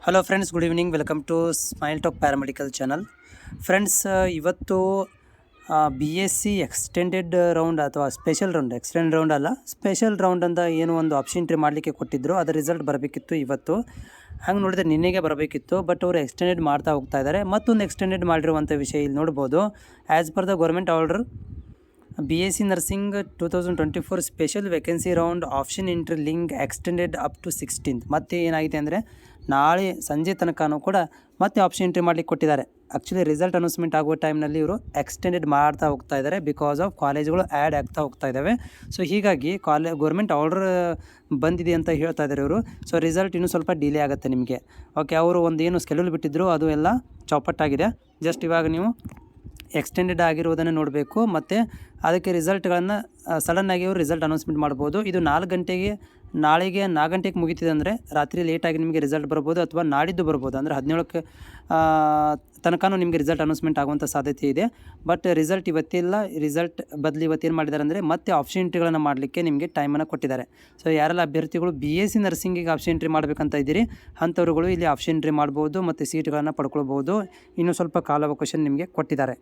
Hello friends, good evening. Welcome to smile talk paramedical channel. Friends, ಇವತ್ತು B S C extended round ಅಥವಾ extend round ಅಲ್ಲ, special round ಅಂತ ಏನು ಒಂದು option entry ಮಾಡಲಿಕ್ಕೆ ಕೊಟ್ಟಿದ್ದರು. ಅದರ ರಿಸಲ್ಟ್ ಬರಬೇಕಿತ್ತು ಇವತ್ತು. ಹಂಗೆ ನೋಡಿದ್ರೆ ನಿನ್ನೆಗೆ ಬರಬೇಕಿತ್ತು, ಬಟ್ ಅವರು ಎಕ್ಸ್ಟೆಂಡೆಡ್ ಮಾಡ್ತಾ ಹೋಗ್ತಾ ಇದ್ದಾರೆ. ಮತ್ತೊಂದು ಎಕ್ಸ್ಟೆಂಡೆಡ್ ಮಾಡಿರುವಂಥ ವಿಷಯ ಇಲ್ಲಿ ನೋಡ್ಬೋದು. As per the government order, B S C nursing 2024 special vacancy round option entry link extended up to 16th. ಮತ್ತೆ ಏನಾಗಿದೆ ಅಂದರೆ ನಾಳೆ ಸಂಜೆ ತನಕನೂ ಕೂಡ ಮತ್ತೆ ಆಪ್ಷನ್ ಎಂಟ್ರಿ ಮಾಡಲಿಕ್ಕೆ ಕೊಟ್ಟಿದ್ದಾರೆ. ಆ್ಯಕ್ಚುಲಿ ರಿಸಲ್ಟ್ ಅನೌನ್ಸ್ಮೆಂಟ್ ಆಗುವ ಟೈಮ್ನಲ್ಲಿ ಇವರು ಎಕ್ಸ್ಟೆಂಡೆಡ್ ಮಾಡ್ತಾ ಹೋಗ್ತಾ ಇದ್ದಾರೆ, ಬಿಕಾಸ್ ಆಫ್ ಕಾಲೇಜ್ಗಳು ಆ್ಯಡ್ ಆಗ್ತಾ ಹೋಗ್ತಾ ಇದ್ದಾವೆ. ಸೊ ಹೀಗಾಗಿ ಗೌರ್ಮೆಂಟ್ ಆರ್ಡರ್ ಬಂದಿದೆ ಅಂತ ಹೇಳ್ತಾ ಇದ್ದಾರೆ ಇವರು. ಸೊ ರಿಸಲ್ಟ್ ಇನ್ನೂ ಸ್ವಲ್ಪ ಡಿಲೇ ಆಗುತ್ತೆ ನಿಮಗೆ. ಓಕೆ, ಅವರು ಒಂದು ಏನು ಸ್ಕೆಡ್ಯೂಲ್ ಬಿಟ್ಟಿದ್ದರು ಅದು ಎಲ್ಲ ಚೌಪಟ್ಟಾಗಿದೆ. ಜಸ್ಟ್ ಇವಾಗ ನೀವು ಎಕ್ಸ್ಟೆಂಡೆಡ್ ಆಗಿರುವುದನ್ನು ನೋಡಬೇಕು. ಮತ್ತು ಅದಕ್ಕೆ ರಿಸಲ್ಟ್ಗಳನ್ನು ಸಡನ್ನಾಗಿ ಅವರು ರಿಸಲ್ಟ್ ಅನೌನ್ಸ್ಮೆಂಟ್ ಮಾಡ್ಬೋದು. ಇದು ನಾಳೆಗೆ 4 ಗಂಟೆಗೆ ಮುಗಿತಿದೆ ಅಂದರೆ ರಾತ್ರಿ ಲೇಟಾಗಿ ನಿಮಗೆ ರಿಸಲ್ಟ್ ಬರ್ಬೋದು, ಅಥವಾ ನಾಡಿದ್ದು ಬರ್ಬೋದು. ಅಂದರೆ 17ಕ್ಕೆ ತನಕನೂ ನಿಮಗೆ ರಿಸಲ್ಟ್ ಅನೌನ್ಸ್ಮೆಂಟ್ ಆಗುವಂಥ ಸಾಧ್ಯತೆ ಇದೆ. ಬಟ್ ರಿಸಲ್ಟ್ ಇವತ್ತಿಲ್ಲ. ರಿಸಲ್ಟ್ ಬದಲು ಇವತ್ತೇನು ಮಾಡಿದ್ದಾರೆ ಅಂದರೆ ಮತ್ತೆ ಆಪ್ಷನ್ ಎಂಟ್ರಿಗಳನ್ನು ಮಾಡಲಿಕ್ಕೆ ನಿಮಗೆ ಟೈಮನ್ನು ಕೊಟ್ಟಿದ್ದಾರೆ. ಸೊ ಯಾರೆಲ್ಲ ಅಭ್ಯರ್ಥಿಗಳು ಬಿ ಎಸ್ ಸಿ ನರ್ಸಿಂಗಿಗೆ ಆಪ್ಷನ್ ಎಂಟ್ರಿ ಮಾಡಬೇಕಂತ ಇದ್ದೀರಿ, ಅಂಥವ್ರುಗಳು ಇಲ್ಲಿ ಆಪ್ಷನ್ ಎಂಟ್ರಿ ಮಾಡ್ಬೋದು ಮತ್ತು ಸೀಟ್ಗಳನ್ನು ಪಡ್ಕೊಳ್ಬೋದು. ಇನ್ನೂ ಸ್ವಲ್ಪ ಕಾಲಾವಕಾಶ ನಿಮಗೆ ಕೊಟ್ಟಿದ್ದಾರೆ.